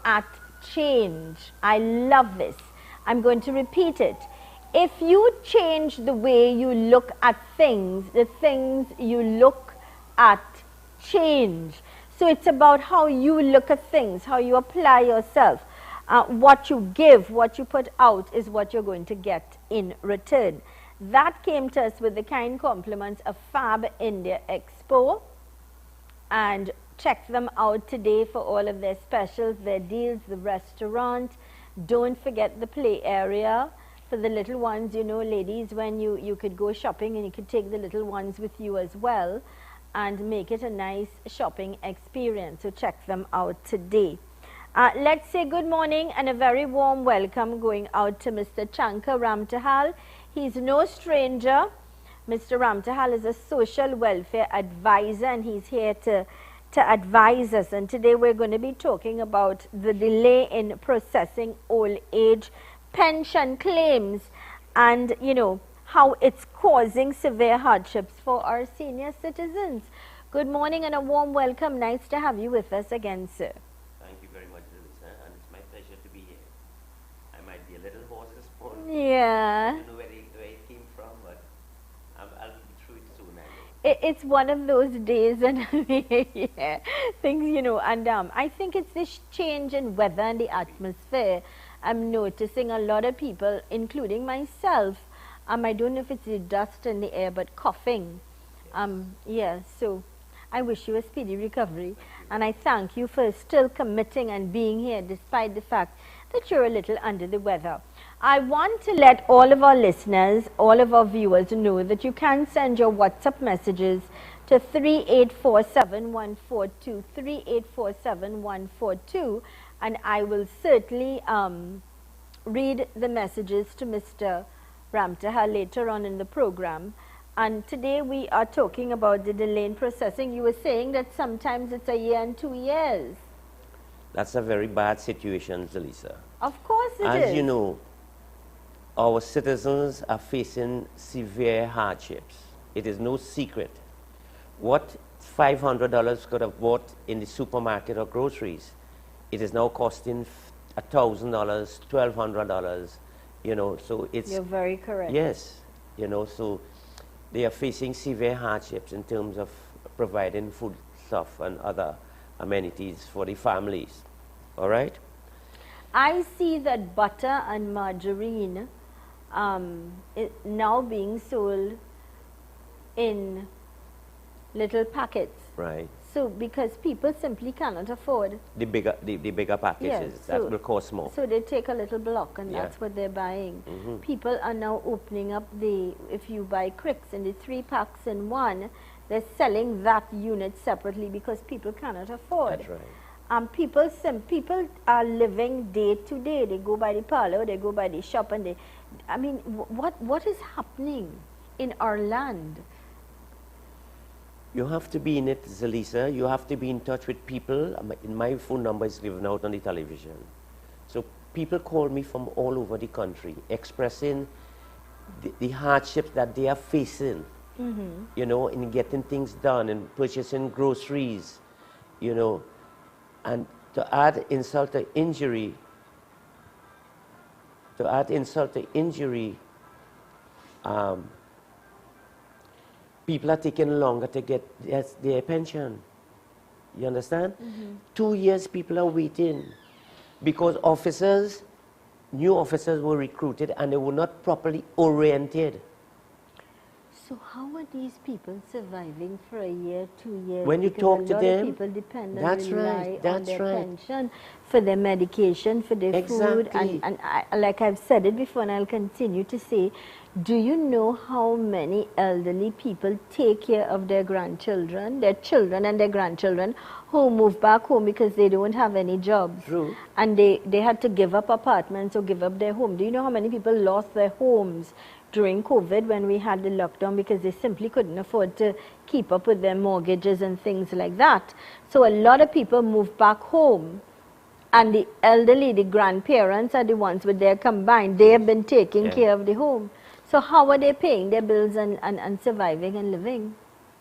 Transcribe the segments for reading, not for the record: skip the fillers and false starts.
At change. I love this. I'm going to repeat it. If you change the way you look at things, the things you look at change. So it's about how you look at things, how you apply yourself. What you give, what you put out is what you're going to get in return. That came to us with the kind compliments of Fab India Expo, and check them out today for all of their specials, their deals, the restaurant. Don't forget the play area for the little ones. You know, ladies, when you could go shopping and you could take the little ones with you as well and make it a nice shopping experience. So check them out today. Let's say good morning and a very warm welcome going out to Mr. Chanka Ramtahal. He's no stranger. Mr. Ramtahal is a social welfare advisor and he's here to advise us, and today we're going to be talking about the delay in processing old age pension claims and, you know, how it's causing severe hardships for our senior citizens. Good morning and a warm welcome. Nice to have you with us again, sir. Thank you very much, Zelisa, and it's my pleasure to be here. I might be a little hoarse this morning. Yeah. I don't know where it came from, but I'll be through it soon, I know. It's one of those days, and yeah, things, you know, and I think it's this change in weather and the atmosphere. I'm noticing a lot of people, including myself, I don't know if it's the dust in the air, but coughing. Yeah, so I wish you a speedy recovery, and I thank you for still committing and being here despite the fact that you're a little under the weather. I want to let all of our listeners, all of our viewers know that you can send your WhatsApp messages to 3847142, 3847142, and I will certainly read the messages to Mr. Ramtahal later on in the program. And today we are talking about the delay in processing. You were saying that sometimes it's a year and 2 years. That's a very bad situation, Zelisa. Of course it is. As you know, our citizens are facing severe hardships. It is no secret. What $500 could have bought in the supermarket or groceries, it is now costing $1,000, $1,200, you know, so it's... You're very correct. Yes, you know, so they are facing severe hardships in terms of providing food stuff and other amenities for the families, all right? I see that butter and margarine now being sold in little packets. Right. So because people simply cannot afford. The bigger packages that will cost more. So they take a little block and Yeah. that's what they're buying. Mhm. People are now opening up if you buy cricks in the 3 packs in one, they're selling that unit separately because people cannot afford. That's right. People are living day to day. They go by the parlor, they go by the shop, and I mean, what is happening in our land? You have to be in it, Zelisa. You have to be in touch with people. My phone number is given out on the television. So people call me from all over the country, expressing the hardships that they are facing, you know, in getting things done and purchasing groceries, you know. And to add insult to injury, people are taking longer to get their pension. You understand? 2 years people are waiting because new officers were recruited and they were not properly oriented. So how are these people surviving for a year, 2 years? When you Because talk a to lot them, of people depend and that's rely right, on that's their right. pension for their medication, for their food, Exactly. and like I've said it before, and I'll continue to say, do you know how many elderly people take care of their grandchildren, their children and their grandchildren, who move back home because they don't have any jobs? True. And they had to give up apartments or give up their home. Do you know how many people lost their homes during COVID when we had the lockdown because they simply couldn't afford to keep up with their mortgages and things like that? So a lot of people moved back home, and the elderly, the grandparents are the ones with their combined. They have been taking care of the home. So how are they paying their bills and surviving and living?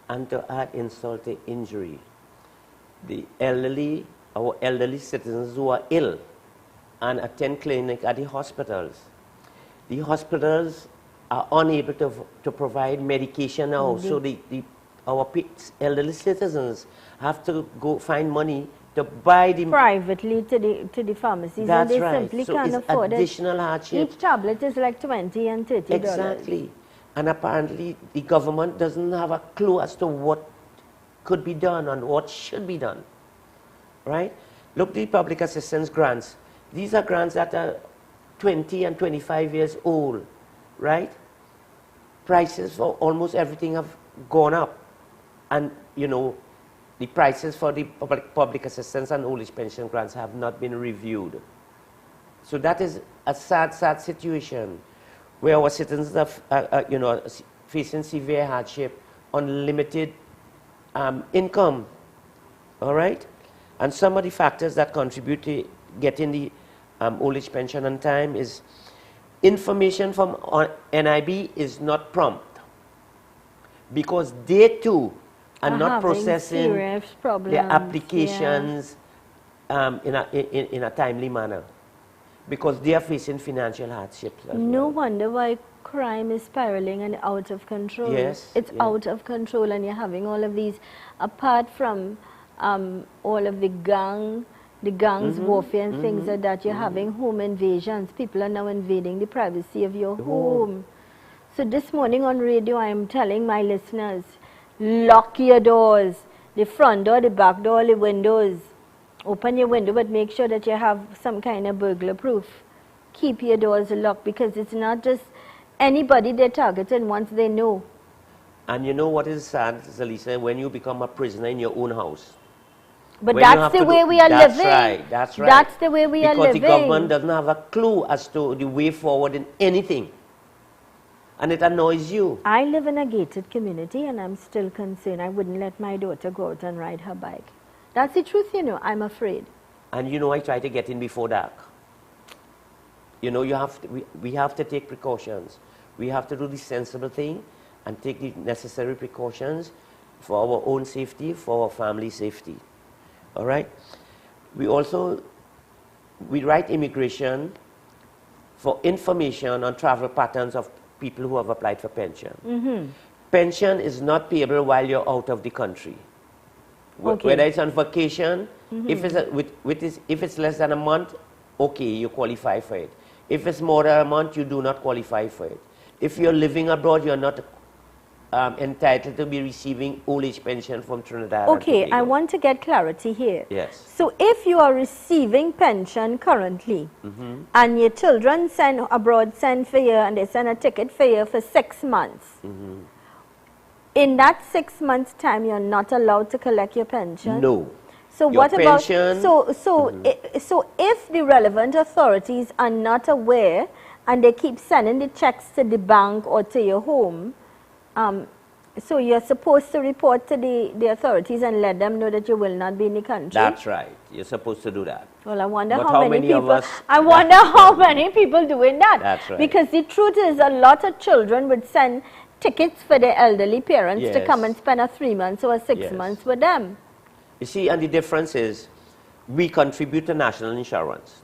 And to add insult to injury, our elderly citizens who are ill and attend clinic at the hospitals are unable to provide medication now. So our elderly citizens have to go find money to buy the privately to the pharmacies. That's and they right. simply So can't it's afford additional hardship. Each tablet is like $20 and $30. Exactly. And apparently the government doesn't have a clue as to what could be done and what should be done. Right? Look, the public assistance grants. These are grants that are 20 and 25 years old. Right? Prices for almost everything have gone up. And, you know, the prices for the public assistance and old age pension grants have not been reviewed. So that is a sad, sad situation where our citizens are, you know, facing severe hardship on limited income. All right? And some of the factors that contribute to getting the old age pension on time is information from NIB is not prompt because they too are not processing their applications in a timely manner because they are facing financial hardships. No wonder why crime is spiraling and out of control. Yes, it's out of control, and you're having all of these, apart from all of the gangs warfare and things like that, you're having home invasions. People are now invading the privacy of your home. So this morning on radio, I am telling my listeners, lock your doors, the front door, the back door, the windows. Open your window, but make sure that you have some kind of burglar proof. Keep your doors locked because it's not just anybody they're targeting once they know. And you know what is sad, Zelisa, when you become a prisoner in your own house. But that's the way we are living. That's right, that's right. That's the way we are living. Because the government doesn't have a clue as to the way forward in anything. And it annoys you. I live in a gated community and I'm still concerned. I wouldn't let my daughter go out and ride her bike. That's the truth, you know. I'm afraid. And you know, I try to get in before dark. You know, we have to take precautions. We have to do the sensible thing and take the necessary precautions for our own safety, for our family safety. All right? We write immigration for information on travel patterns of people who have applied for pension. Pension is not payable while you're out of the country. Okay. Whether it's on vacation, if it's less than a month, okay, you qualify for it. If it's more than a month, you do not qualify for it. If you're living abroad, you're not entitled to be receiving old age pension from Trinidad Okay, and I Tobago. want to get clarity here. Yes. So if you are receiving pension currently, and your children send abroad, send for you, and they send a ticket for you for 6 months, in that 6 months time, you're not allowed to collect your pension? No. So Your what about, pension- so if the relevant authorities are not aware and they keep sending the checks to the bank or to your home, so you're supposed to report to the authorities and let them know that you will not be in the country? That's right. You're supposed to do that. Well, I wonder But how many of people, us- I wonder how many people doing that. That's right. Because the truth is a lot of children would send tickets for their elderly parents to Yes. come and spend a 3 months or 6 Yes. months with them. You see, and the difference is we contribute to national insurance.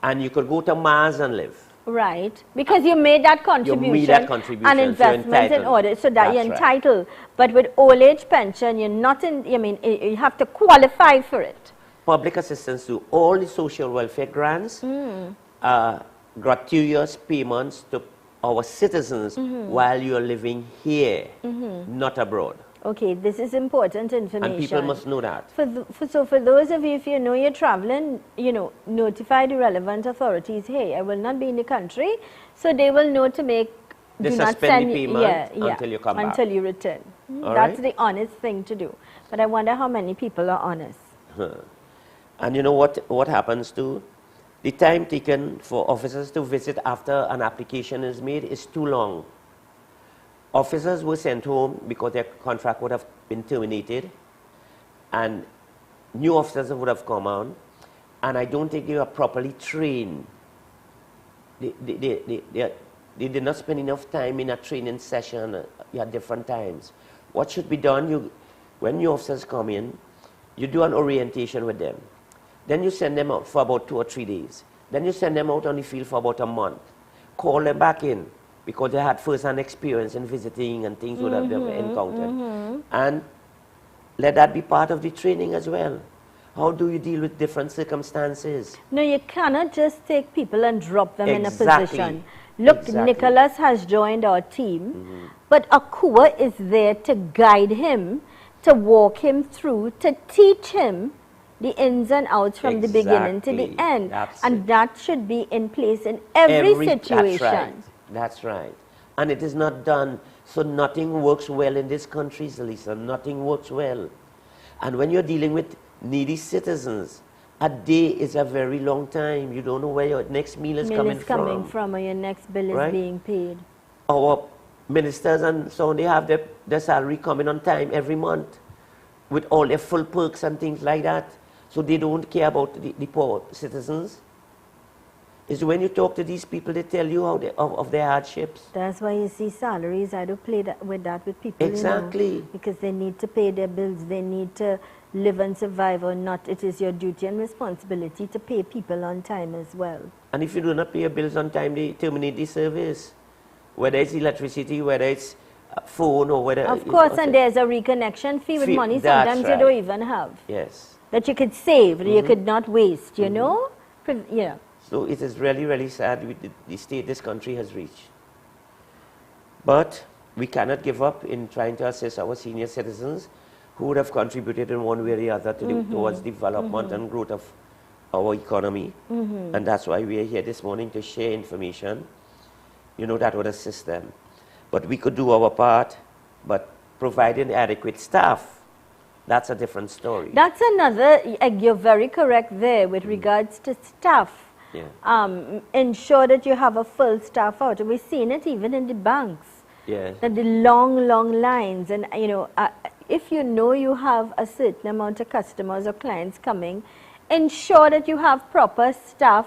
And you could go to Mars and live. Right, because you made that contribution, that contribution, and so you're investment in entitled. order so that That's you're right. entitled. But with old age pension, you're not in, I mean, you have to qualify for it. Public assistance to all the social welfare grants, gratuitous payments to our citizens while you're living here, not abroad. Okay, this is important information. And people must know that. So for those of you, if you know you're traveling, notify the relevant authorities, hey, I will not be in the country, so they will know to make, They do not suspend send the you- payment yeah, until you come back. until you return. All That's right. the honest thing to do. But I wonder how many people are honest. And you know what happens too? The time taken for officers to visit after an application is made is too long. Officers were sent home because their contract would have been terminated, and new officers would have come on, and I don't think they were properly trained. They did not spend enough time in a training session at different times. What should be done, when new officers come in, you do an orientation with them. Then you send them out for about 2 or 3 days. Then you send them out on the field for about a month. Call them back in because they had first-hand experience in visiting and things that they've encountered. And let that be part of the training as well. How do you deal with different circumstances? No, you cannot just take people and drop them in a Exactly. position. Look, Exactly. Nicholas has joined our team, but Akua is there to guide him, to walk him through, to teach him the ins and outs from the beginning to the Exactly. end. That's And it. that should be in place in every situation. That's right. And it is not done. So nothing works well in this country, Zelisa. Nothing works well. And when you're dealing with needy citizens, a day is a very long time. You don't know where your next meal is coming from. Or your next bill is Right? being paid. Our ministers and so on, they have their salary coming on time every month with all their full perks and things like that. So they don't care about the poor citizens. It's when you talk to these people, they tell you of their hardships. That's why you see salaries. I do play with people. Exactly. Because they need to pay their bills. They need to live and survive or not. It is your duty and responsibility to pay people on time as well. And if you do not pay your bills on time, they terminate the service. Whether it's electricity, whether it's phone, or whether... Of course, and there's a reconnection fee with money That's sometimes right. you don't even have. Yes. That you could save, that you could not waste, you know? Yeah. So it is really, really sad with the state this country has reached. But we cannot give up in trying to assist our senior citizens who would have contributed in one way or the other to towards development and growth of our economy. And that's why we are here this morning to share information, that would assist them. But we could do our part, but providing adequate staff, that's a different story. That's another, you're very correct there with regards to staff. Yeah. Ensure that you have a full staff out. We've seen it even in the banks. Yes. That the long, long lines, and if you know you have a certain amount of customers or clients coming, ensure that you have proper staff,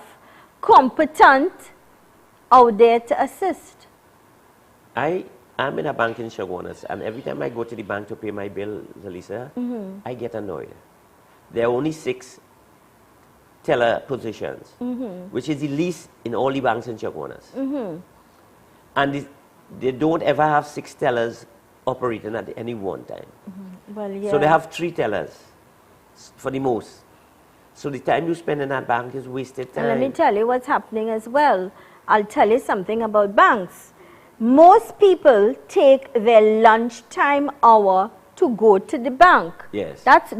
competent, out there to assist. I'm in a bank in Chaguanas, and every time I go to the bank to pay my bill, Zelisa, I get annoyed. There are only 6 teller positions, which is the least in all the banks in Chaguanas. And they don't ever have 6 tellers operating at any one time. Well, yeah. So they have 3 tellers for the most. So the time you spend in that bank is wasted time. And let me tell you what's happening as well. I'll tell you something about banks. most people take their lunchtime hour to go to the bank. Yes. That's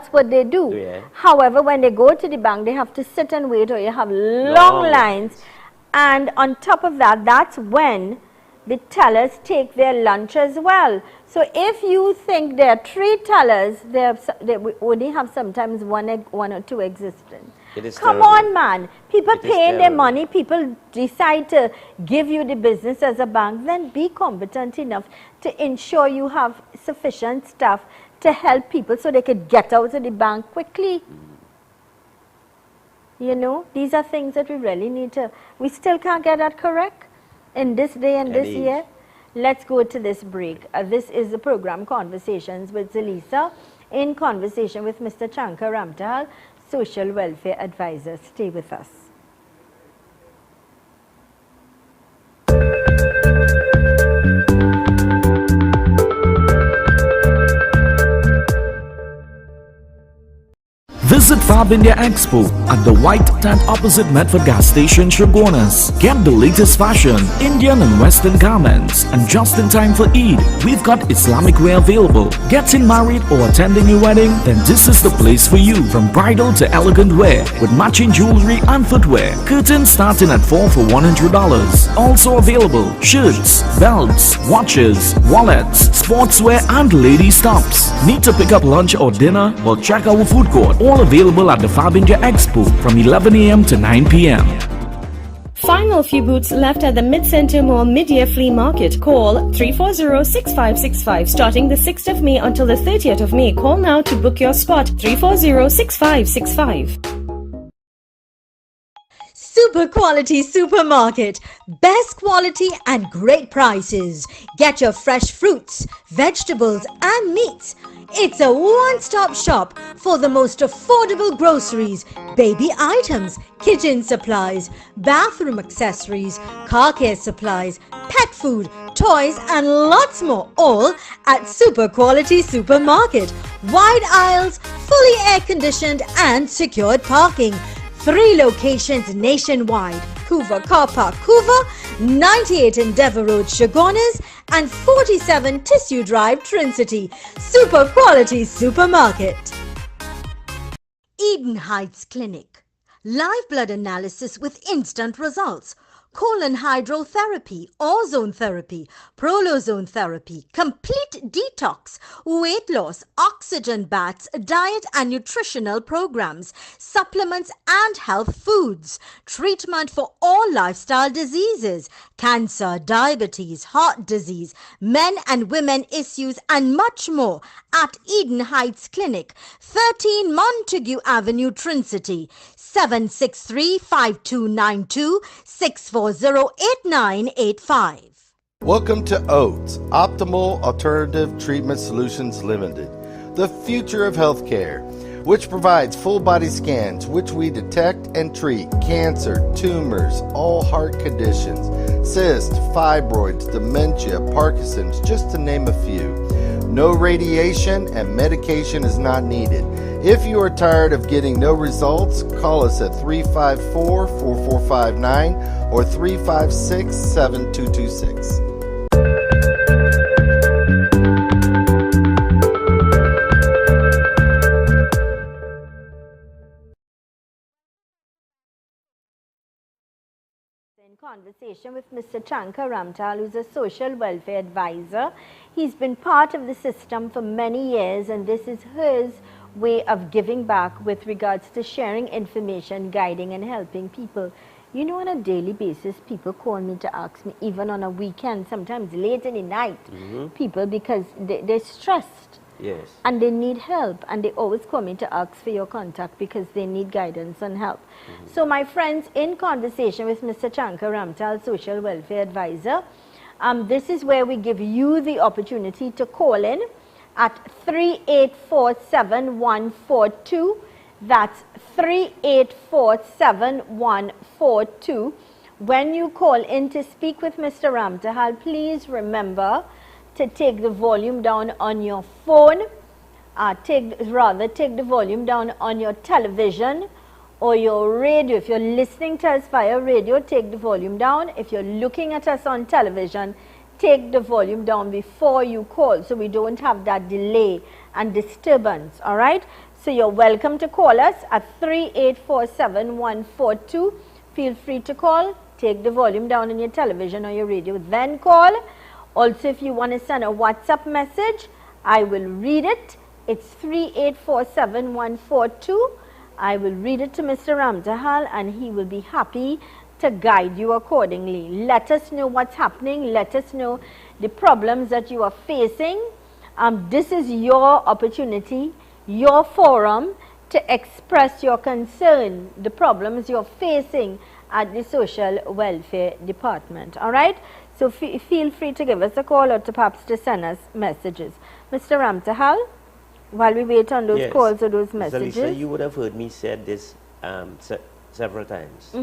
what they do. Yeah. However, when they go to the bank, they have to sit and wait, or you have long lines. And on top of that, that's when the tellers take their lunch as well. So if you think there are 3 tellers, they only have sometimes one or two existing. Come on, man. People paying their money, people decide to give you the business as a bank, then be competent enough to ensure you have sufficient staff to help people so they could get out of the bank quickly. You know, these are things that we really need to, we still can't get that correct in this day and this year. Let's go to this break. This is the program Conversations with Zelisa, in conversation with Mr. Chanka Ramtahal, Social Welfare Advisor. Stay with us. Visit Fab India Expo at the White Tent opposite Medford Gas Station, Shogunas. Get the latest fashion, Indian and Western garments, and just in time for Eid, we've got Islamic wear available. Getting married or attending a wedding? Then this is the place for you. From bridal to elegant wear with matching jewelry and footwear. Curtains starting at $4 for $100. Also available shirts, belts, watches, wallets, sportswear, and ladies' tops. Need to pick up lunch or dinner? Well, check our food court. All available at the Fab India Expo from 11 a.m. to 9 p.m. Final few booths left at the Mid-Center Mall Mid-Year Flea Market. Call 340-6565. Starting the 6th of May until the 30th of May. Call now to book your spot. 340-6565. Super quality supermarket, best quality and great prices. Get your fresh fruits, vegetables and meats. It's a one-stop shop for the most affordable groceries, baby items, kitchen supplies, bathroom accessories, car care supplies, pet food, toys and lots more, all at Super Quality Supermarket. Wide aisles, fully air-conditioned and secured parking. 3 locations nationwide: Hoover Car Park, Hoover, 98 Endeavour Road, Shogunas, and 47 Tissue Drive, Trinity. Super Quality Supermarket. Eden Heights Clinic. Live blood analysis with instant results. Colon hydrotherapy, ozone therapy, prolozone therapy, complete detox, weight loss, oxygen baths, diet and nutritional programs, supplements and health foods, treatment for all lifestyle diseases, cancer, diabetes, heart disease, men and women issues and much more at Eden Heights Clinic, 13 Montague Avenue, Trinity. 763-5292, 640-8985. Welcome to OATS, Optimal Alternative Treatment Solutions Limited, the future of healthcare, which provides full body scans, which we detect and treat cancer, tumors, all heart conditions, cysts, fibroids, dementia, Parkinson's, just to name a few. No radiation and medication is not needed. If you are tired of getting no results, call us at 354-4459 or 356-7226. In conversation with Mr. Chanka Ramtahal, who's a social welfare advisor. He's been part of the system for many years, and this is his way of giving back with regards to sharing information, guiding and helping people. You know, on a daily basis, people call me to ask me, even on a weekend, sometimes late in the night, people, because they're stressed. Yes. And they need help, and they always call me to ask for your contact because they need guidance and help. So my friends, in conversation with Mr. Chanka Ramtahal, Social Welfare Advisor, this is where we give you the opportunity to call in at 384-7142. That's 384-7142. When you call in to speak with Mr. Ramtahal, please remember to take the volume down on your phone, take the volume down on your television, or your radio. If you're listening to us via radio, take the volume down. If you're looking at us on television, take the volume down before you call, so we don't have that delay and disturbance, all right? So you're welcome to call us at 3847142. Feel free to call, take the volume down on your television or your radio, then call. Also, if you want to send a WhatsApp message, I will read it. It's 3847142. I will read it to Mr. Ramtahal and he will be happy to guide you accordingly. Let us know what's happening. Let us know the problems that you are facing. This is your opportunity, your forum to express your concern, the problems you're facing at the Social Welfare Department. All right? So feel free to give us a call or to perhaps to send us messages. Mr. Ramtahal, while we wait on those calls or those messages. Zelisa, you would have heard me said this several times.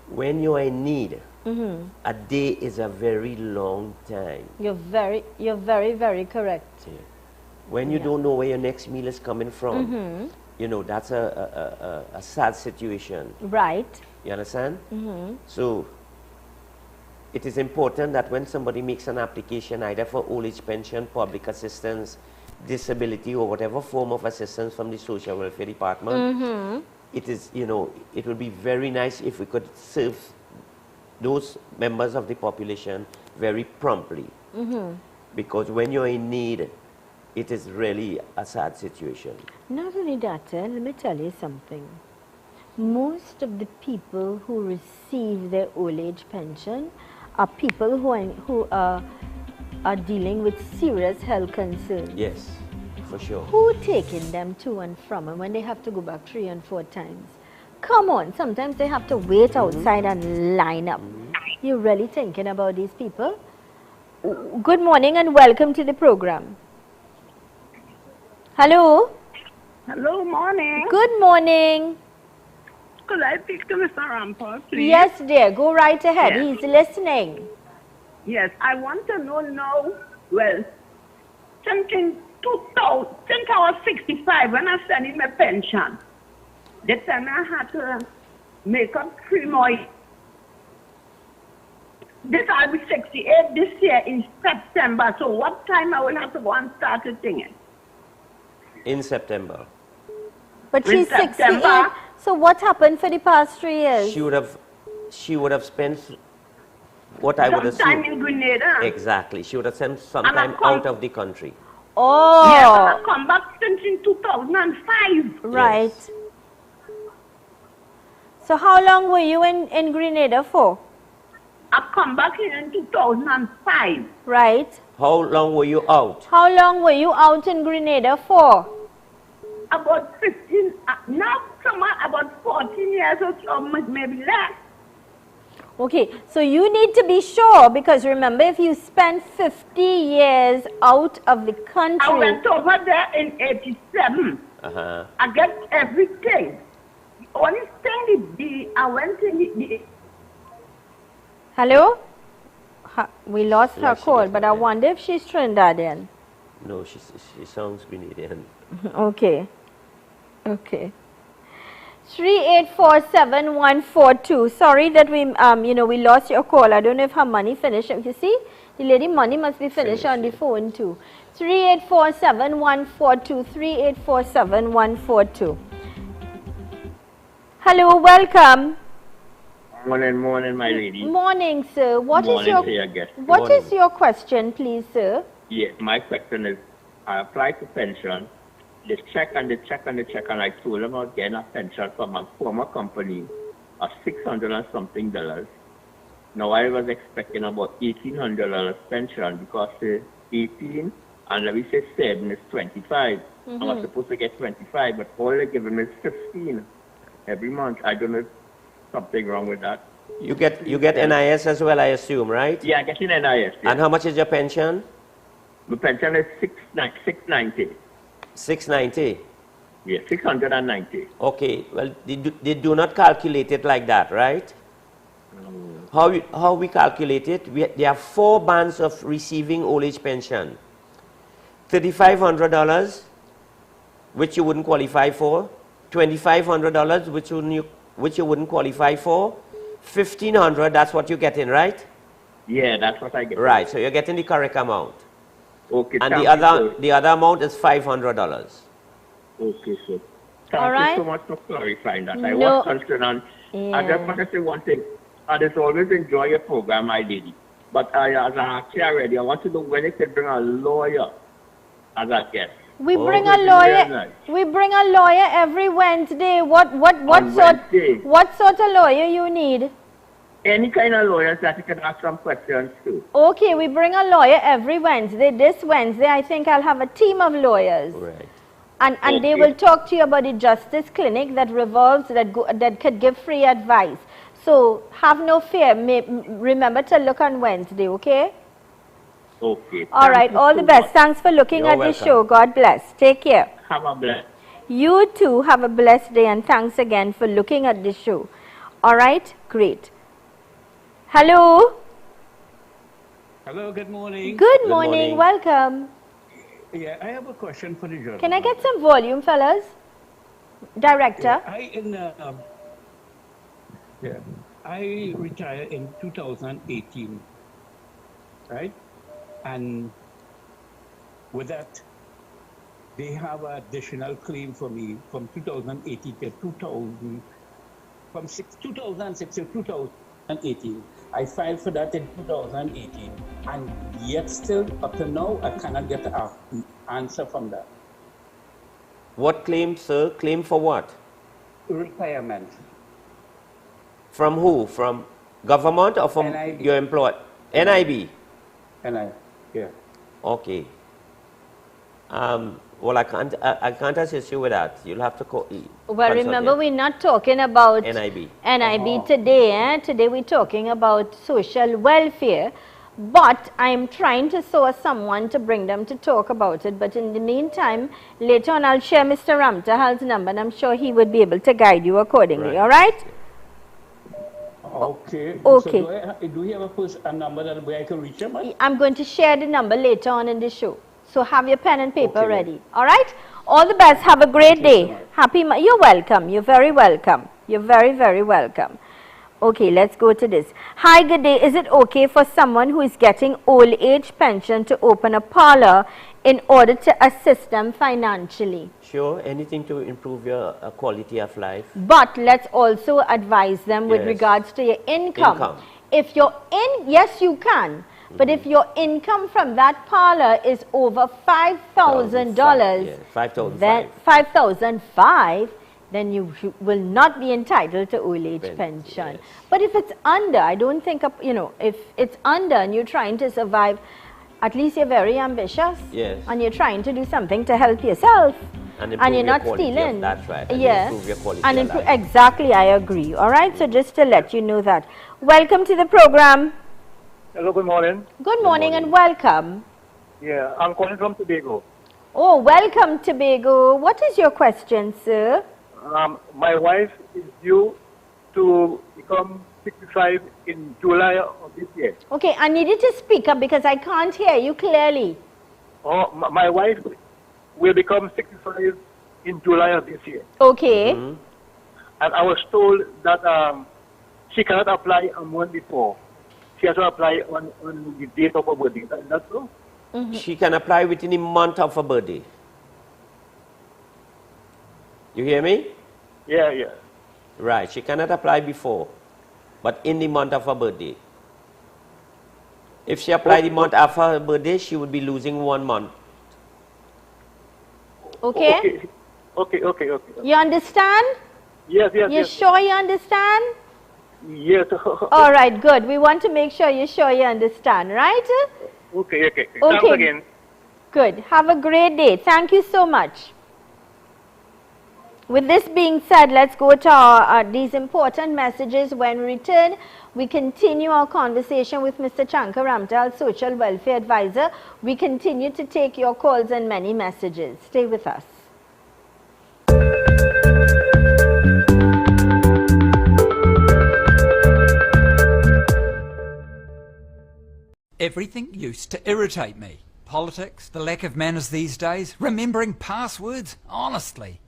When you are in need, a day is a very long time. You're very, very correct. Yeah. When you don't know where your next meal is coming from, you know, that's a sad situation. Right. You understand? So, it is important that when somebody makes an application, either for old age pension, public assistance, disability, or whatever form of assistance from the Social Welfare Department, it is, you know, it would be very nice if we could serve those members of the population very promptly. Because when you're in need, it is really a sad situation. Not only that, let me tell you something. Most of the people who receive their old age pension are people who are dealing with serious health concerns. Yes, for sure. Who taking them to and from, and when they have to go back 3 and 4 times? Come on, sometimes they have to wait outside and line up. You're really thinking about these people? Good morning and welcome to the program. Hello? Hello, morning. Good morning. Could I speak to Mr. Ramtahal, please? Yes, dear. Go right ahead. Yes. He's listening. Yes, I want to know now, well, since I was 65 when I sent in my pension, they tell me I had to make up 3 more. This I'll be 68 this year in September, so what time I will have to go and start the thing? In September. But In she's 68. September. So what happened for the past 3 years? She would have spent what I would Sometime assume. in Grenada. Exactly. She would have spent some And I time come- out of the country. Oh, Yes, and I come back since in 2005. right. Yes. So how long were you in Grenada for? I come back here in 2005. Right. How long were you out? How long were you out in Grenada for? About 15, now somewhere about 14 years or so, maybe less. Okay, so you need to be sure, because remember, if you spend 50 years out of the I country. went over there in 87. Uh-huh. I get everything. The only thing I went in the Hello? We lost her she call, lost but her, I yeah. wonder if she's Trinidadian. No, she sounds Grenadian. Okay. Okay. 3847142. Sorry that we we lost your call. I don't know if her money finished. You see, the lady money must be finished on the phone too. 3847142. 3847142. Hello, welcome. Morning, my lady. Morning, sir. What is Morning to your guest. what is your question, please, sir? Yes, my question is, I applied for pension. They check and I told them I was getting a pension from a former company of $600 and something. Now I was expecting about $1,800 pension because 18 and let me say 7 is 25. I was supposed to get 25, but all they're giving me is 15 every month. I don't know if something wrong with that. You get NIS as well, I assume, right? Yeah, I get in NIS. Yeah. And how much is your pension? My pension is $690. 690. Yeah, 690. Okay, well, they do not calculate it like that, right? How we calculate it, there are 4 bands of receiving old age pension. $3,500, which you wouldn't qualify for. $2,500, which you wouldn't qualify for. $1,500, that's what you're getting, right? Yeah, that's what I get. Right, so you're getting the correct amount. Okay, And thank the other amount is $500. Okay, sir. Thank All you right. so much for clarifying that. I No. was concerned, and I Yeah. just want to say one thing. I just always enjoy your program, my lady. But as I asked you already, I want to know when you can bring a lawyer as a guest. We Oh, bring a Very lawyer. nice. We bring a lawyer every Wednesday. What On sort? Wednesday. What sort of lawyer you need? Any kind of lawyers that you can ask some questions to. Okay, we bring a lawyer every Wednesday. This Wednesday, I think I'll have a team of lawyers, Right. and they Okay. will talk to you about the justice clinic that revolves that could give free advice. So have no fear. Remember to look on Wednesday. Okay. Okay. All Thank right. you All so the best. much. Thanks for looking You're at the welcome. show. God bless. Take care. Have a blessed. You too have a blessed day, and thanks again for looking at the show. All right, great. Hello. Hello, good morning. Good morning. morning. Welcome. Yeah, I have a question for the judge. Can I get some volume, fellas? Director. I retired in 2018, right? And with that, they have an additional claim for me from 2018 to 2000, from 2006 to 2018. I filed for that in 2018, and yet still up to now, I cannot get an answer from that. What claim, sir? Claim for what? Retirement. From who? From government or from NIB. your employer? NIB. Yeah. Okay. Well, I can't assist you with that. You'll have to call. Well, remember, we're not talking about NIB. NIB today. Today we're talking about social welfare. But I'm trying to source someone to bring them to talk about it. But in the meantime, later on, I'll share Mr. Ramtahal's number, and I'm sure he would be able to guide you accordingly. Right. All right? Okay. Okay. So do you have a number that where I can reach him? I'm going to share the number later on in the show. So have your pen and paper Okay. ready. All right? All the best. Have a great Thank you day. so much. You're welcome. You're very welcome. You're very, very welcome. Okay, let's go to this. Hi, good day. Is it okay for someone who is getting old age pension to open a parlor in order to assist them financially? Sure, anything to improve your quality of life. But let's also advise them with Yes. regards to your income. Income. If you're yes, you can. But if your income from that parlor is over $5,000, Yeah, 5,005. then $5,005, then you will not be entitled to old age pension. Yes. But if it's under, I don't think, if it's under and you're trying to survive, at least you're very ambitious. Yes. And you're trying to do something to help yourself. And improve And you're your not quality of- stealing. that's right, and Yeah. improve your quality And of life. exactly, I agree. All right. So just to let you know that. Welcome to the program. Hello, good morning. Good morning and welcome. Yeah, I'm calling from Tobago. Oh, welcome, Tobago. What is your question, sir? My wife is due to become 65 in July of this year. Okay, I need you to speak up because I can't hear you clearly. Oh, my wife will become 65 in July of this year. Okay. Mm-hmm. And I was told that she cannot apply a month before. She has to apply on the date of her birthday. Is that true? She can apply within a month of her birthday. You hear me? Yeah. Right, she cannot apply before, but in the month of her birthday. If she applied the month after her birthday, she would be losing 1 month. Okay. Okay. You understand? Yes. You sure you understand? Yes. All right, good. We want to make sure you're sure you understand, right? Okay. Thanks again. Good. Have a great day. Thank you so much. With this being said, let's go to these important messages. When we return, we continue our conversation with Mr. Chanka Ramtahal, Social Welfare Advisor. We continue to take your calls and many messages. Stay with us. Everything used to irritate me. Politics, the lack of manners these days, remembering passwords, honestly.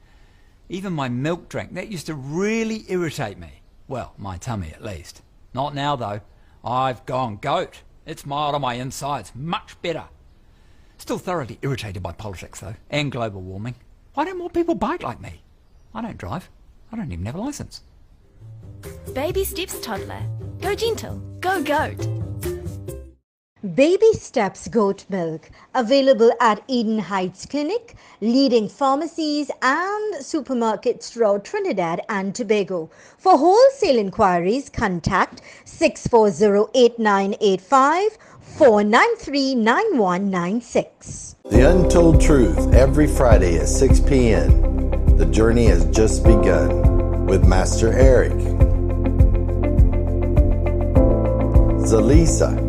Even my milk drink, that used to really irritate me. Well, my tummy at least. Not now though. I've gone goat. It's mild on my insides, much better. Still thoroughly irritated by politics though, and global warming. Why don't more people bike like me? I don't drive. I don't even have a licence. Baby steps toddler. Go gentle. Go goat. Baby Steps Goat Milk, available at Eden Heights Clinic, leading pharmacies and supermarkets throughout Trinidad and Tobago. For wholesale inquiries, contact 640-8985 493-9196. The Untold Truth every Friday at 6 p.m. The journey has just begun with Master Eric, Zelisa,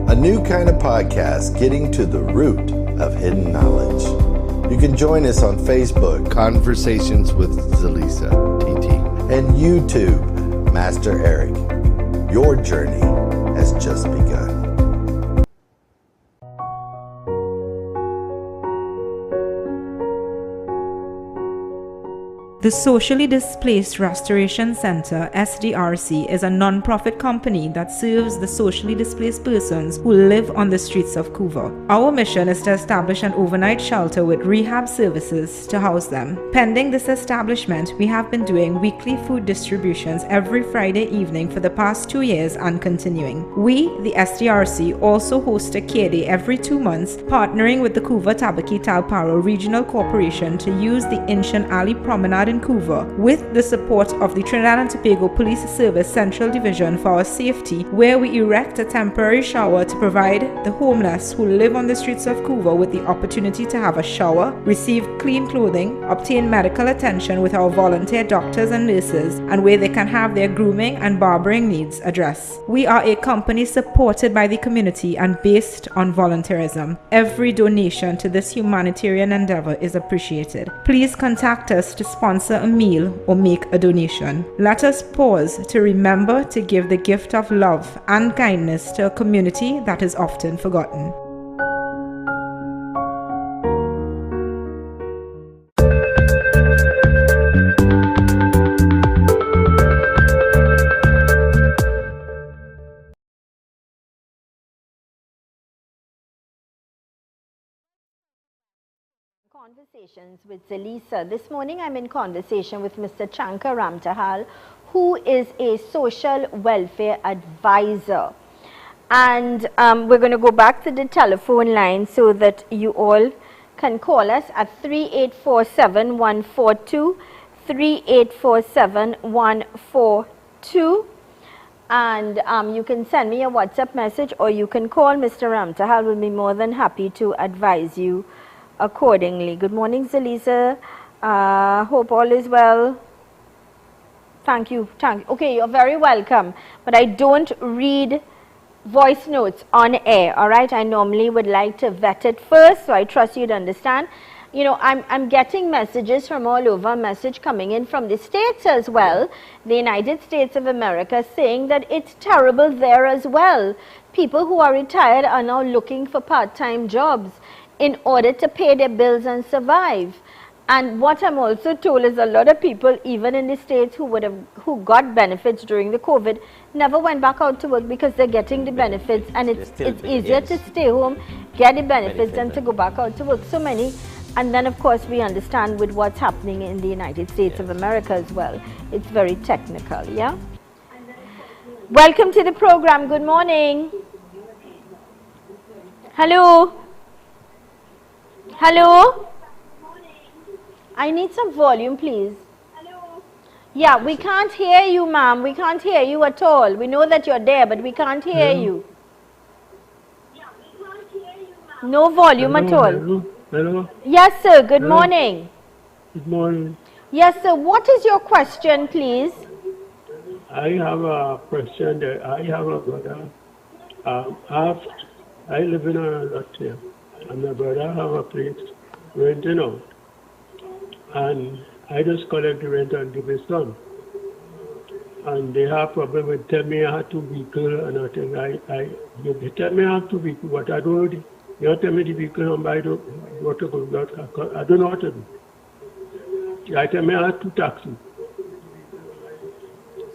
a new kind of podcast getting to the root of hidden knowledge. You can join us on Facebook, Conversations with Zelisa, TT, and YouTube, Master Eric. Your journey has just begun. The Socially Displaced Restoration Center, SDRC, is a non-profit company that serves the socially displaced persons who live on the streets of Couva. Our mission is to establish an overnight shelter with rehab services to house them. Pending this establishment, we have been doing weekly food distributions every Friday evening for the past 2 years and continuing. We, the SDRC, also host a care day every 2 months, partnering with the Couva Tabaki Talparo Regional Corporation to use the Ancient Alley Promenade in Couva with the support of the Trinidad and Tobago Police Service Central Division for our safety, where we erect a temporary shower to provide the homeless who live on the streets of Couva with the opportunity to have a shower, receive clean clothing, obtain medical attention with our volunteer doctors and nurses, and where they can have their grooming and barbering needs addressed. We are a company supported by the community and based on volunteerism. Every donation to this humanitarian endeavor is appreciated. Please contact us to sponsor a meal or make a donation. Let us pause to remember to give the gift of love and kindness to a community that is often forgotten. Conversations with Zelisa. This morning I'm in conversation with Mr. Chanka Ramtahal, who is a social welfare advisor. And we're going to go back to the telephone line so that you all can call us at 3847-142, 3847-142. And you can send me a WhatsApp message or you can call Mr. Ramtahal. We'll be more than happy to advise you accordingly. Good morning, Zelisa. Hope all is well. Thank you. Okay, you're very welcome. But I don't read voice notes on air, all right? I normally would like to vet it first, so I trust you'd understand. You know, I'm getting messages from all over, message coming in from the States as well, the United States of America, saying that it's terrible there as well. People who are retired are now looking for part-time jobs in order to pay their bills and survive. And what I'm also told is a lot of people, even in the States, who got benefits during the COVID, never went back out to work because they're getting the benefits, and it's easier to stay home, get the benefits, than to go back out to work. So many. And then, of course, we understand with what's happening in the United States of America as well. It's very technical, yeah? Welcome to the program. Good morning. Hello. Hello? I need some volume, please. Hello? Yeah, we can't hear you, ma'am. We can't hear you at all. We know that you're there, but we can't hear you. Yeah, we can't hear you, ma'am. No volume at all. Hello? Yes, sir. Good morning. Good morning. Yes, sir. What is your question, please? I have a question that I have a brother. I live in a lot here. And my brother have a place renting out. And I just collect the rent and give his son. And they have problem with tell me I have 2 vehicles and I think they tell me I have 2 vehicles, but I don't You tell me the vehicle number, I don't know what to do. I don't know what to do. I tell me I have 2 taxis.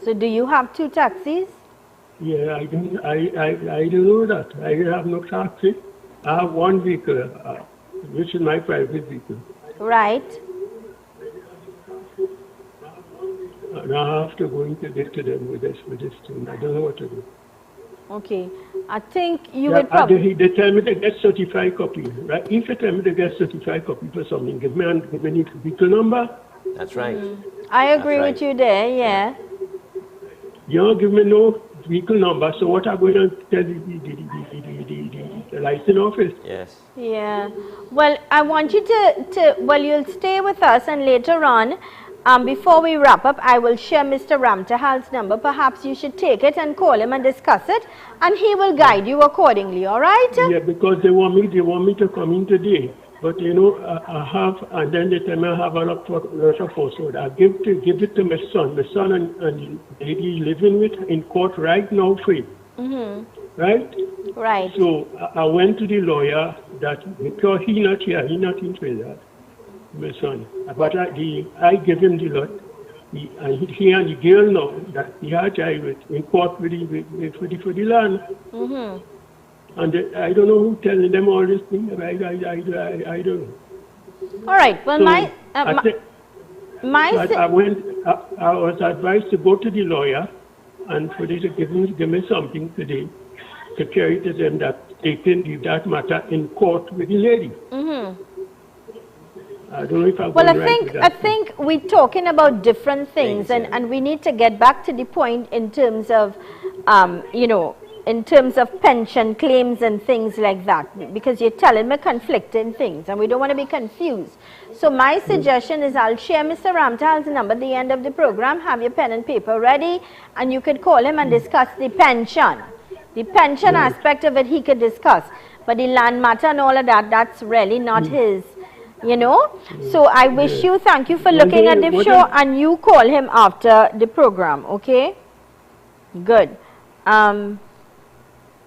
So do you have 2 taxis? Yeah, I don't know that. I have no taxi. I have 1 vehicle, which is my private vehicle. Right. And I have to go into this to them with this thing. I don't know what to do. Okay. I think you would probably... They tell me to get certified copy, right? If you tell me to get certified copy for something, give me the vehicle number. That's right. I agree with you there, yeah. You don't give me no vehicle number, so what I'm going to tell the license office? Yes. Yeah. Well, I want you to you'll stay with us, and later on, before we wrap up, I will share Mr. Ramtahal's number. Perhaps you should take it and call him and discuss it, and he will guide you accordingly, all right? Yeah, because they want me to come in today. But you know, I have, and then they tell me I have a lot of household. I give it to my son. My son and the lady living with in court right now free. Right? Right. So I went to the lawyer that because he not here, he not in prison, my son. But I give him the lot. He and the girl know that he had child with in court for the land. And I don't know who telling them all this thing. I don't know. All right. Well, so I was advised to go to the lawyer and for this to give me something today to carry to them that they can leave that matter in court with the lady. I don't know if I'm I think we're talking about different things, and we need to get back to the point in terms of, you know, in terms of pension claims and things like that, because you're telling me conflicting things and we don't want to be confused. So my suggestion is I'll share Mr. Ramtahal's number at the end of the program. Have your pen and paper ready, and you could call him and discuss the pension. The pension aspect of it he could discuss, but the land matter and all of that, that's really not his, you know. So I wish you, thank you for looking at the show, and you call him after the program, okay? Good.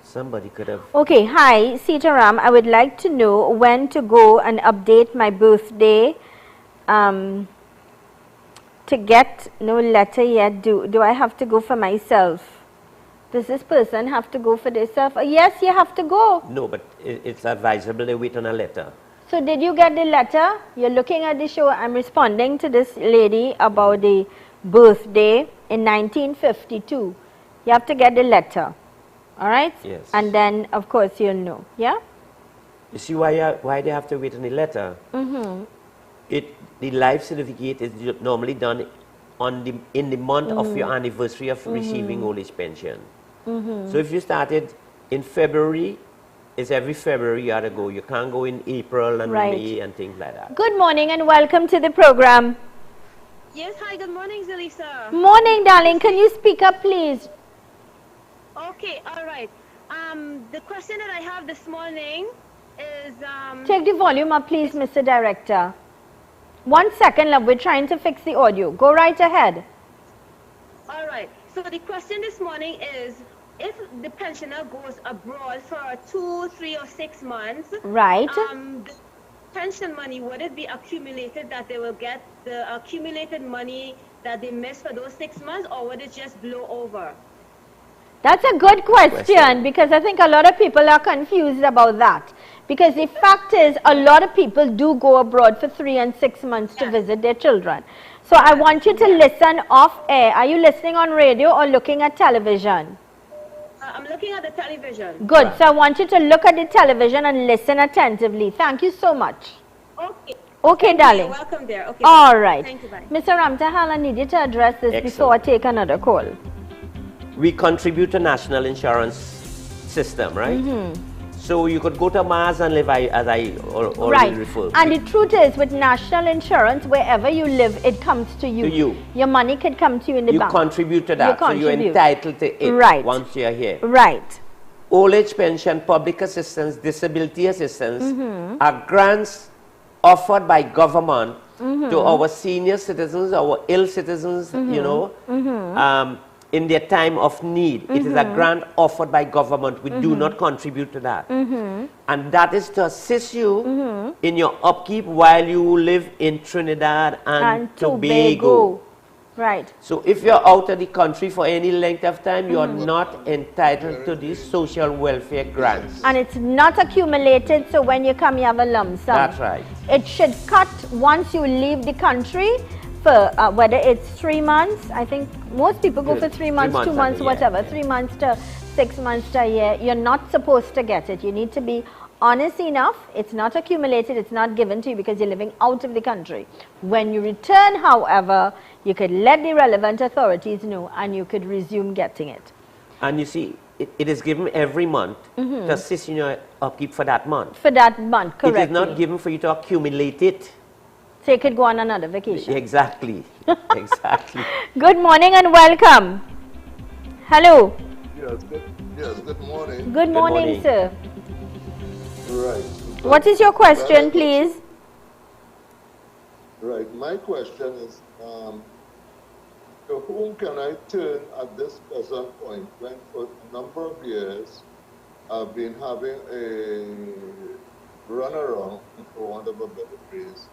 Somebody could have... Okay, hi, Sitaram. I would like to know when to go and update my birthday. To get no letter yet, do I have to go for myself? Does this person have to go for themselves? Yes, you have to go. No, but it's advisable they wait on a letter. So did you get the letter? You're looking at the show. I'm responding to this lady about the birthday in 1952. You have to get the letter. All right? Yes. And then, of course, you'll know. Yeah? You see why they have to wait on the letter? The life certificate is normally done in the month of your anniversary of receiving old age pension. So if you started in February, it's every February you have to go. You can't go in April and May and things like that. Good morning and welcome to the program. Yes, hi, good morning, Zelisa. Morning, darling. Can you speak up, please? Okay, all right. The question that I have this morning is... Take the volume up, please, Mr. Director. 1 second, love. We're trying to fix the audio. Go right ahead. All right. So the question this morning is, if the pensioner goes abroad for 2, 3, or 6 months... Right. The pension money, would it be accumulated that they will get the accumulated money that they missed for those 6 months, or would it just blow over? That's a good question, because I think a lot of people are confused about that. Because the fact is, a lot of people do go abroad for 3 and 6 months to visit their children. So I want you to listen off air. Are you listening on radio or looking at television? I'm looking at the television. Good. So I want you to look at the television and listen attentively. Thank you so much. Okay. Okay, darling. You're welcome there. Okay. All right. Thank you, bye. Mr. Ramtahal, I need you to address this before I take another call. We contribute to national insurance system, right? So you could go to Mars and live as I already referred to. And the truth is, with national insurance, wherever you live, it comes to you. To you. Your money could come to you in the bank. You contribute to that, so you're entitled to it once you're here. Right. Old age pension, public assistance, disability assistance are grants offered by government to our senior citizens, our ill citizens, you know, in their time of need. It is a grant offered by government. We do not contribute to that. And that is to assist you in your upkeep while you live in Trinidad and Tobago. Right. So if you're out of the country for any length of time, you are not entitled to these social welfare grants. And it's not accumulated, so when you come, you have a lump sum. That's right. It should cut once you leave the country for whether it's 3 months. I think most people go for 3 months, 2 months, whatever. 3 months to 6 months to a year. You're not supposed to get it. You need to be honest enough. It's not accumulated. It's not given to you because you're living out of the country. When you return, however, you could let the relevant authorities know and you could resume getting it. And you see, it is given every month to assist in your upkeep for that month. For that month, correctly. It is not given for you to accumulate it. So you could go on another vacation. Exactly. Exactly. Good morning and welcome. Hello. Yes, good morning. Good morning, sir. Right. What is your question, please? Right. My question is, to whom can I turn at this present point when for a number of years I've been having a runaround, for want of a better phrase,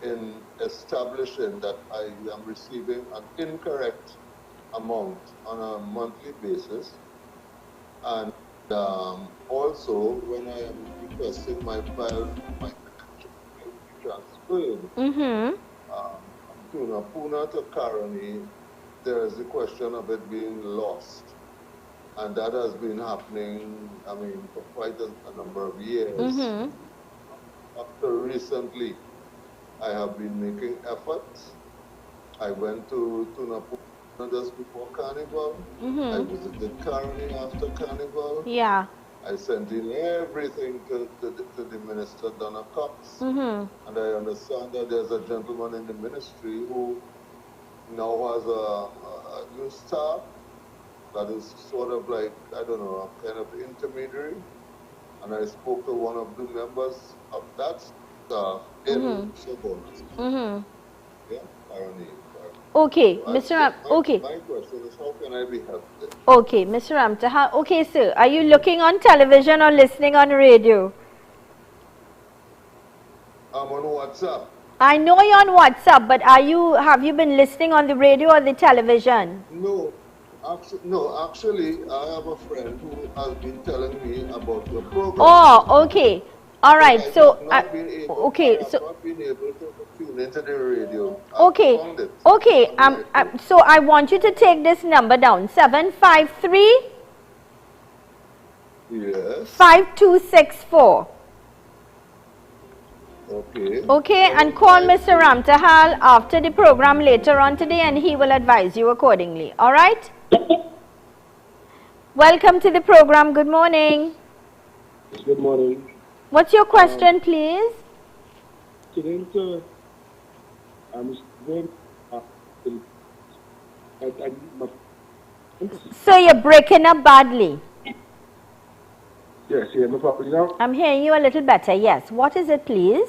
in establishing that I am receiving an incorrect amount on a monthly basis, and also when I am requesting my file, my transferred from Pune to Karani, there is the question of it being lost, and that has been happening, I mean, for quite a number of years. Up to recently, I have been making efforts. I went to Pune just before Carnival. I visited Karani after Carnival. Yeah. I sent in everything to the Minister, Donna Cox. And I understand that there's a gentleman in the ministry who now has a new staff that is sort of like, I don't know, a kind of intermediary. And I spoke to one of the members of that staff in Sobonas. Yeah, Karani. Okay, Mr. Okay. My question is, how can I be helped? Okay, Mr. Ramtahal. Okay, sir. Are you looking on television or listening on radio? I'm on WhatsApp. I know you're on WhatsApp, but have you been listening on the radio or the television? No. Actually, I have a friend who has been telling me about your program. Oh, okay. All right. So, okay. I have not been able to tune into the radio. Okay. Okay. So I want you to take this number down. 753. Yes. 5264. Okay. Okay, and call Mr. Ramtahal after the program later on today and he will advise you accordingly. All right? Welcome to the program. Good morning. Good morning. What's your question, please? So you're breaking up badly. Yes, you hear me properly now? I'm hearing you a little better, yes. What is it, please?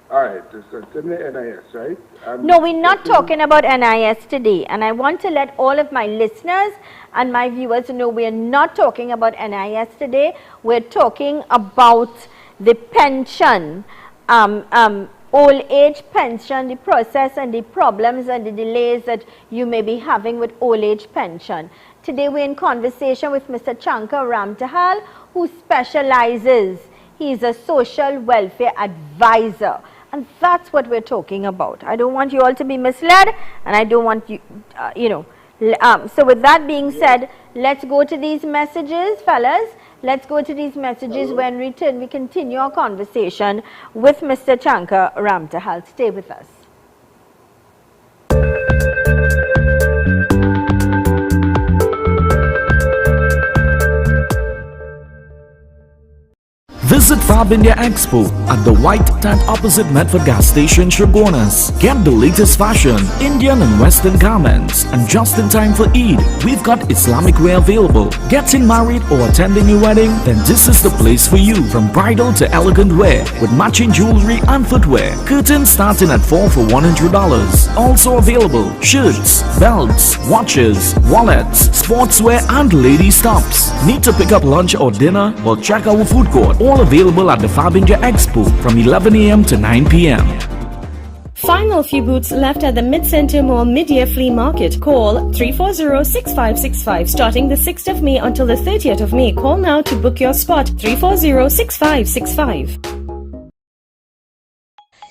All right, it's in the NIS, right? No, we're not talking about NIS today. And I want to let all of my listeners and my viewers know we're not talking about NIS today. We're talking about the pension, old age pension, the process and the problems and the delays that you may be having with old age pension. Today we're in conversation with Mr. Chanka Ramtahal, who specializes. He's a social welfare advisor. And that's what we're talking about. I don't want you all to be misled, and I don't want you, so with that being said, let's go to these messages, fellas. Let's go to these messages. Hello. When we return, we continue our conversation with Mr. Chanka Ramtahal. Stay with us. Visit Fab India Expo at the White Tent opposite Medford Gas Station, Shogunas. Get the latest fashion, Indian and Western garments, and just in time for Eid, we've got Islamic wear available. Getting married or attending a wedding? Then this is the place for you. From bridal to elegant wear with matching jewelry and footwear. Curtains starting at $4 for $100. Also available shirts, belts, watches, wallets, sportswear, and ladies tops. Need to pick up lunch or dinner? Well, check our food court. All available at the Fab India Expo from 11 a.m. to 9 p.m. Final few booths left at the Mid-Center Mall Mid-Year Flea Market. Call 340-6565. Starting the 6th of May until the 30th of May. Call now to book your spot. 340-6565.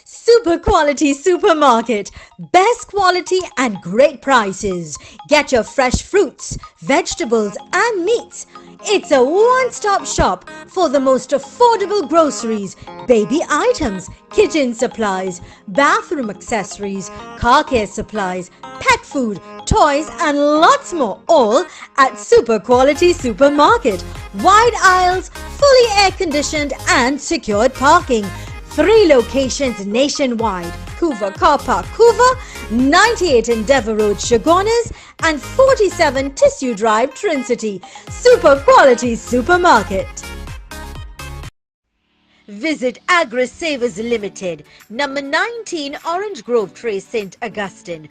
Super quality supermarket. Best quality and great prices. Get your fresh fruits, vegetables and meats. It's a one-stop shop for the most affordable groceries, baby items, kitchen supplies, bathroom accessories, car care supplies, pet food, toys and lots more, all at Super Quality Supermarket. Wide aisles, fully air-conditioned and secured parking. 3 locations nationwide: Couva Car Park, Couva, 98 Endeavour Road, Shogunas, and 47 Tissue Drive, Trin-City. Super Quality Supermarket. Visit Agri Savers Limited, number 19 Orange Grove Trace, St. Augustine,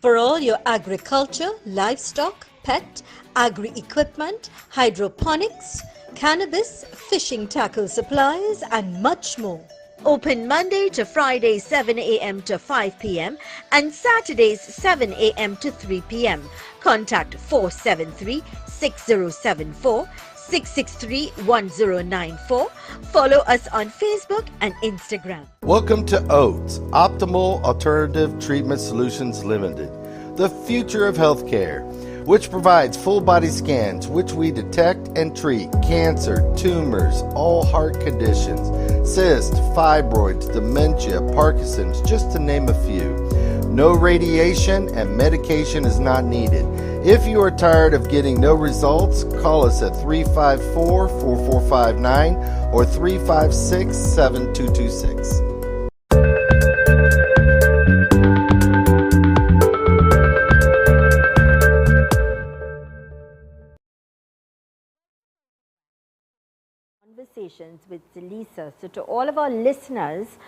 for all your agriculture, livestock, pet, agri-equipment, hydroponics, cannabis, fishing tackle supplies, and much more. Open Monday to Friday 7 a.m. to 5 p.m. and Saturdays 7 a.m. to 3 p.m. Contact 473-6074, 663-1094. Follow us on Facebook and Instagram. Welcome to OATS, Optimal Alternative Treatment Solutions Limited, the future of healthcare, which provides full body scans, which we detect and treat cancer, tumors, all heart conditions, cysts, fibroids, dementia, Parkinson's, just to name a few. No radiation and medication is not needed. If you are tired of getting no results, call us at 354-4459 or 356-7226. Conversations with Zelisa. So to all of our listeners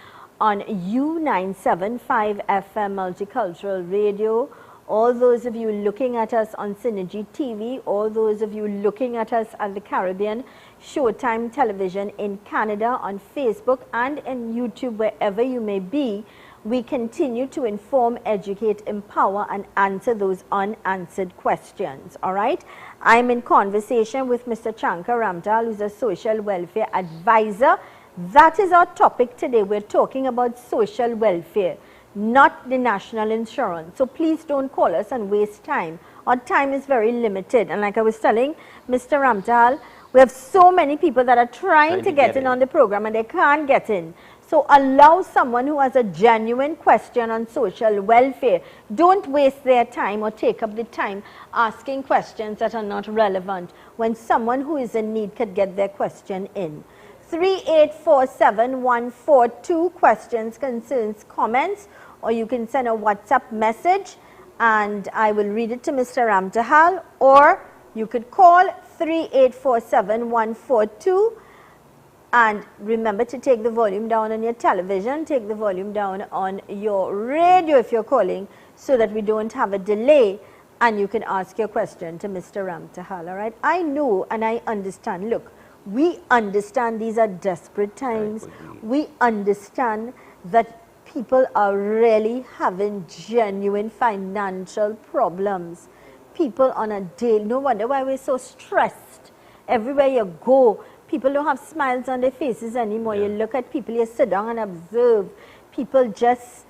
on U975 FM Multicultural Radio, all those of you looking at us on Synergy TV, all those of you looking at us at the Caribbean Showtime Television in Canada, on Facebook and in YouTube, wherever you may be, we continue to inform, educate, empower and answer those unanswered questions. All right. I'm in conversation with Mr. Chanka Ramtahal, who's a social welfare advisor. That is our topic today. We're talking about social welfare, not the national insurance. So please don't call us and waste time. Our time is very limited. And like I was telling Mr. Ramtahal, we have so many people that are trying to get in on the program and they can't get in. So allow someone who has a genuine question on social welfare. Don't waste their time or take up the time asking questions that are not relevant when someone who is in need could get their question in. 3847142, questions, concerns, comments, or you can send a WhatsApp message and I will read it to Mr. Ramtahal, or you could call 3847142. And remember to take the volume down on your television, take the volume down on your radio if you're calling, so that we don't have a delay and you can ask your question to Mr. Ramtahal. All right? I know and I understand. Look, we understand these are desperate times. We understand that people are really having genuine financial problems. People on a daily, no wonder why we're so stressed. Everywhere you go, people don't have smiles on their faces anymore. You look at people, you sit down and observe. People just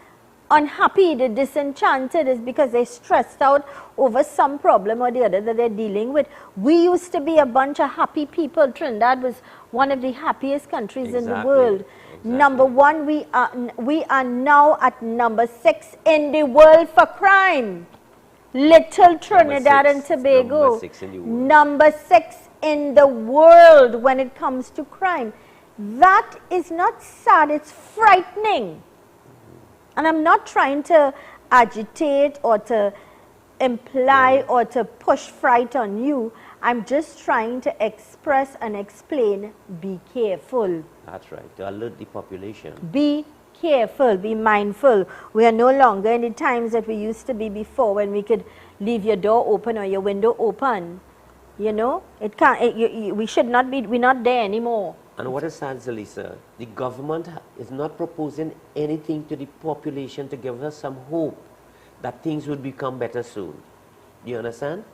unhappy, they're disenchanted. Is because they're stressed out over some problem or the other that they're dealing with. We used to be a bunch of happy people. Trinidad was one of the happiest countries in the world. Number one, we are now at number 6 in the world for crime. Little Trinidad and Tobago. Number 6 in the world when it comes to crime. That is not sad, it's frightening. And I'm not trying to agitate or to imply or to push fright on you. I'm just trying to express and explain, be careful. That's right, to alert the population. Be careful, be mindful. We are no longer in the times that we used to be before when we could leave your door open or your window open. You know, it can't, we should not be, we're not there anymore. And what is sad, Zelisa, the government is not proposing anything to the population to give us some hope that things will become better soon. Do you understand?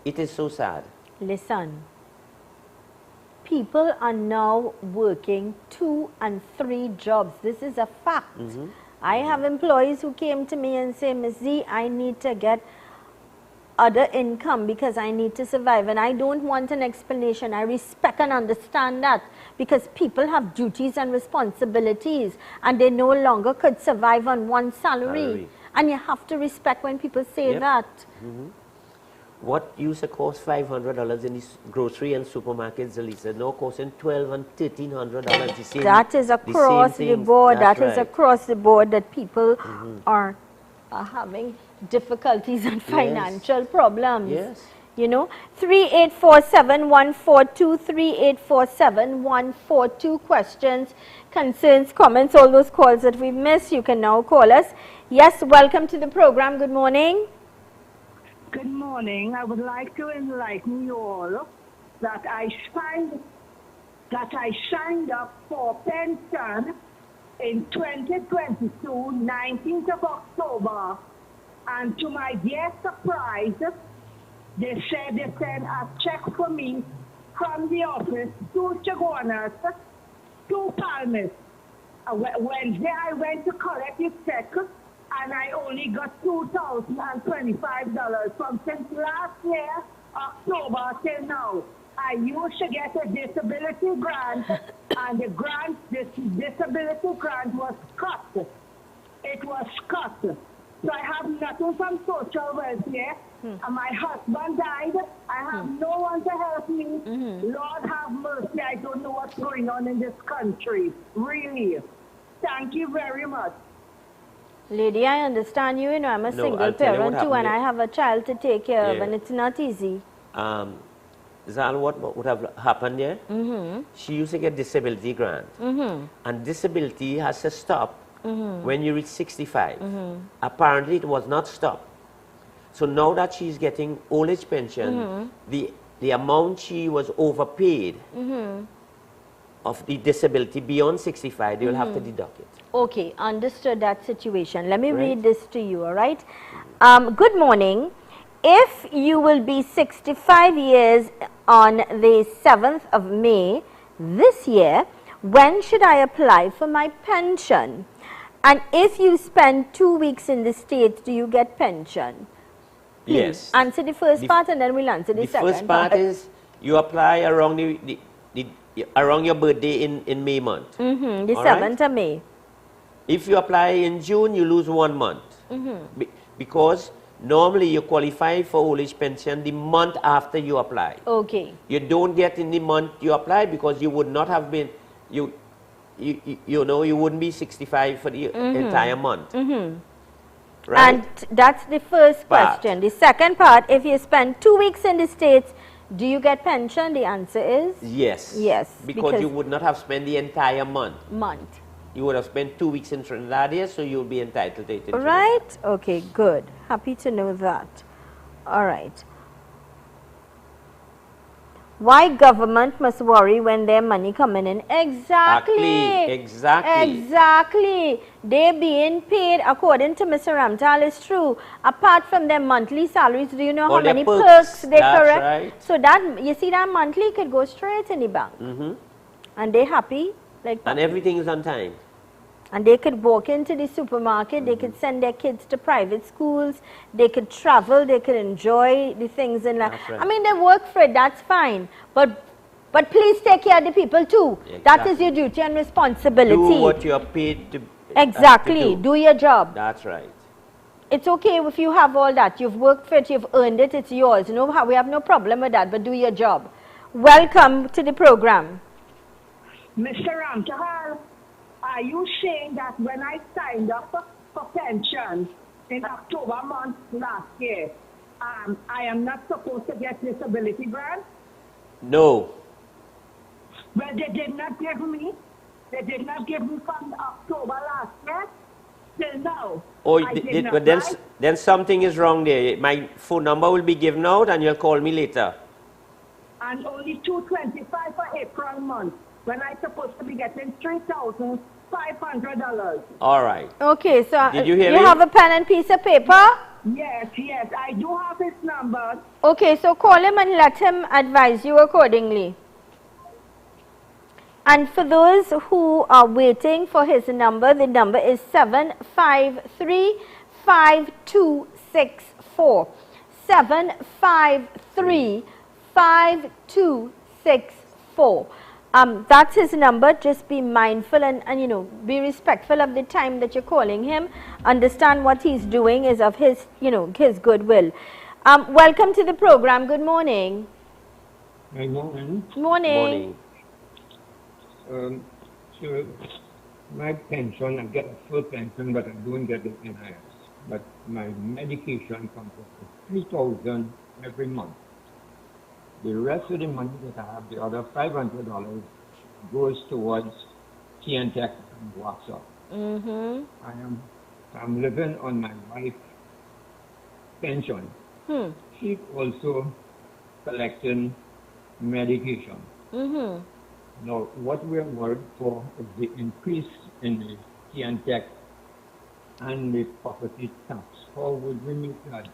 It is so sad. Listen, people are now working 2 and 3 jobs. This is a fact. I have employees who came to me and say, Ms. Z, I need to get other income because I need to survive, and I don't want an explanation. I respect and understand that because people have duties and responsibilities and they no longer could survive on one salary. And you have to respect when people say that. What used to cost $500 in the grocery and supermarkets, Zelisa, now costing $1,200 and $1,300. That is across the board. That is across the board that people are having difficulties and financial problems. Yes. You know, 3847-142, 3847-142 questions, concerns, comments, all those calls that we've missed, you can now call us. Yes, welcome to the program. Good morning. Good morning. I would like to enlighten you all that I signed up for pension in 2022, 19th of October, and to my dear surprise, they said they sent a check for me from the office to Chaguanas to Palmas. Wednesday I went to collect the check and I only got $2,025 from since last year, October till now. I used to get a disability grant and this disability grant was cut. It was cut. So I have nothing from social welfare. And my husband died. I have no one to help me. Lord have mercy. I don't know what's going on in this country. Really. Thank you very much. Lady, I understand you. You know, I'm a single parent too, and I have a child to take care of, and it's not easy. Zal, what would have happened there? She used to get disability grant. And disability has to stop when you reach 65. Apparently, it was not stopped. So now that she's getting old age pension, the amount she was overpaid of the disability beyond 65, they will have to deduct it. Okay, understood that situation. Let me read this to you, all right? Good morning. If you will be 65 years on the 7th of May this year, when should I apply for my pension? And if you spend 2 weeks in the States, do you get pension? Please Yes. answer the first part and then we'll answer the second The first part is you apply around around your birthday in May month. the All 7th of May. If you apply in June, you lose 1 month. Because normally you qualify for old age pension the month after you apply. Okay. You don't get in the month you apply because you would not have been, you know, you wouldn't be 65 for the entire month. Right? And that's the first question. The second part, if you spend 2 weeks in the States, do you get pension? The answer is? Yes. Yes. Because you would not have spent the entire month. Month. You would have spent 2 weeks in Trinidad here, so you'll be entitled to it. In Right? Okay, good. Happy to know that. All right. Why government must worry when their money coming in? Exactly. Exactly. They being paid according to Mr. Ramtahal is true. Apart from their monthly salaries, do you know how many perks they correct? Right. So that, you see, that monthly could go straight in the bank. And they happy. And everything is on time. And they could walk into the supermarket, they could send their kids to private schools, they could travel, they could enjoy the things in life. Right. I mean, they work for it, that's fine. But please take care of the people too. Exactly. That is your duty and responsibility. Do what you are paid to Exactly. Do your job. That's right. It's okay if you have all that. You've worked for it, you've earned it, it's yours. We have no problem with that, but do your job. Welcome to the program. Mr. Ramtahal, are you saying that when I signed up for pension in October month last year, I am not supposed to get disability grant? No. Well, they did not give me. They did not give me from October last year till now. Oh, I did not but then something is wrong there. My phone number will be given out and you'll call me later. And only $225 for April month, when I'm supposed to be getting $3,500. All right. Okay, so Did you hear you me? have a pen and piece of paper? Yes, I do have his number. Okay, so call him and let him advise you accordingly. And for those who are waiting for his number, the number is 753-5264. 753-5264. That's his number. Just be mindful and be respectful of the time that you're calling him. Understand what he's doing is of his, his goodwill. Welcome to the program. Good morning. Good morning. Morning. So my pension, I get a full pension, but I don't get the NIS. But my medication comes up to $3,000 every month. The rest of the money that I have, the other $500, goes towards TNTech and WhatsApp. Mm-hmm. I'm living on my wife's pension. She's also collecting medication. Mm-hmm. Now, what we're worried for is the increase in the TNTech and the property tax. How would we meet that?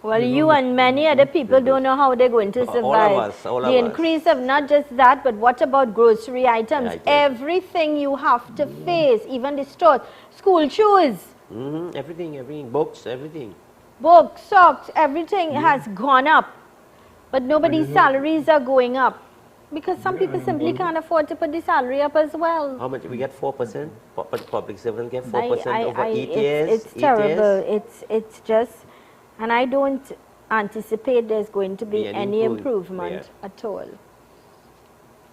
Well, you and many other people don't know how they're going to survive. All of the us. increase of not just that, but what about grocery items? Everything you have to face, even the stores, school shoes. Everything, books, everything. Books, socks, everything has gone up. But nobody's salaries are going up. Because some people simply can't afford to put the salary up as well. How much? We get 4%? Public servants get 4% over 8 years? It's terrible. It's just... And I don't anticipate there's going to be any improvement at all.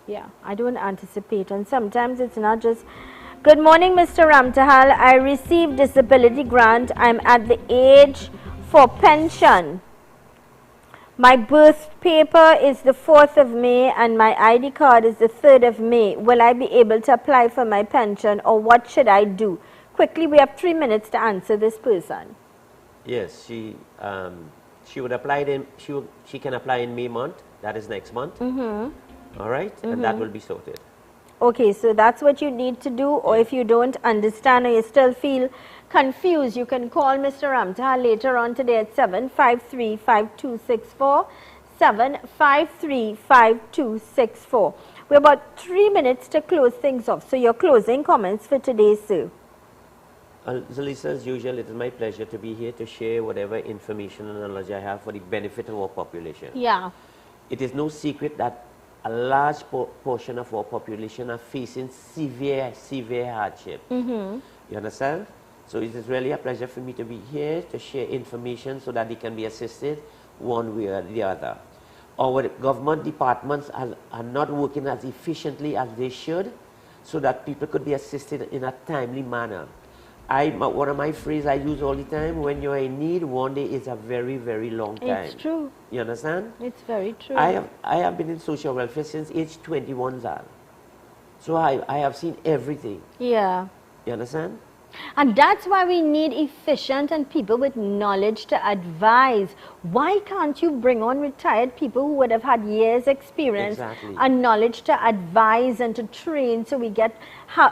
Yeah, I don't anticipate. And sometimes it's not just... Good morning, Mr. Ramtahal. I received disability grant. I'm at the age for pension. My birth paper is the 4th of May and my ID card is the 3rd of May. Will I be able to apply for my pension or what should I do? Quickly, we have 3 minutes to answer this person. Yes, she would apply she can apply in May month, that is next month. All right, and that will be sorted. Okay, so that's what you need to do, or if you don't understand or you still feel confused, you can call Mr. Ramtahal later on today at 753-5264, 753-5264. We're about 3 minutes to close things off. So your closing comments for today, sir. Zelisa, as usual, it is my pleasure to be here to share whatever information and knowledge I have for the benefit of our population. Yeah. It is no secret that a large portion of our population are facing severe hardship. You understand? So it is really a pleasure for me to be here to share information so that they can be assisted one way or the other. Our government departments are not working as efficiently as they should so that people could be assisted in a timely manner. One of my phrases I use all the time, when you're in need, one day is a very, very long time. It's true. You understand? It's very true. I have been in social welfare since age 21, Zal. So I have seen everything. Yeah. You understand? And that's why we need efficient and people with knowledge to advise. Why can't you bring on retired people who would have had years experience and knowledge to advise and to train so we get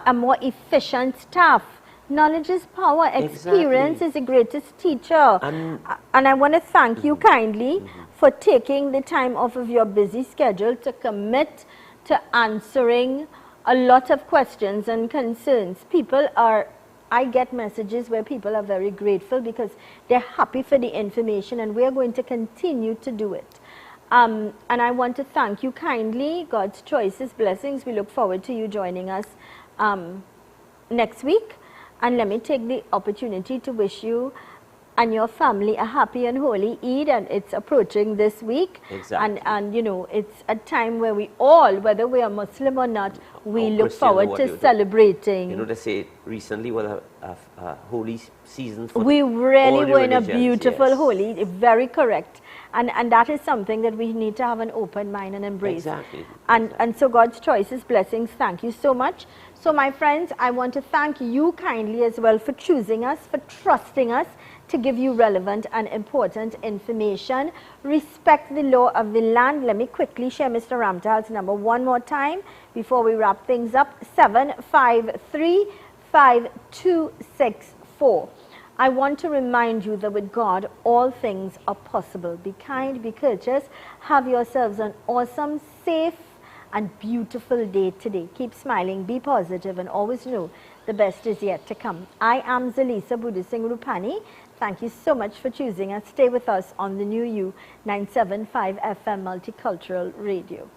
a more efficient staff? Knowledge is power. Experience is the greatest teacher. And I want to thank you kindly for taking the time off of your busy schedule to commit to answering a lot of questions and concerns. I get messages where people are very grateful because they're happy for the information and we're going to continue to do it. And I want to thank you kindly. God's choices, blessings. We look forward to you joining us next week. And let me take the opportunity to wish you and your family a happy and holy Eid, and it's approaching this week. Exactly. And you know, it's a time where we all, whether we are Muslim or not, we look Christian or forward what to you- celebrating. You know, they say recently was a holy season for We all really the were in a religions, beautiful yes. holy, very correct. And that is something that we need to have an open mind and embrace. Exactly. And so God's choices, blessings, thank you so much. So my friends, I want to thank you kindly as well for choosing us, for trusting us to give you relevant and important information. Respect the law of the land. Let me quickly share Mr. Ramtahal's number one more time before we wrap things up. 753-5264. I want to remind you that with God, all things are possible. Be kind, be courteous. Have yourselves an awesome, safe, and beautiful day today. Keep smiling, be positive, and always know the best is yet to come. I am Zelisa Buddha Singh Rupani. Thank you so much for choosing us. Stay with us on the new U 975 FM Multicultural Radio.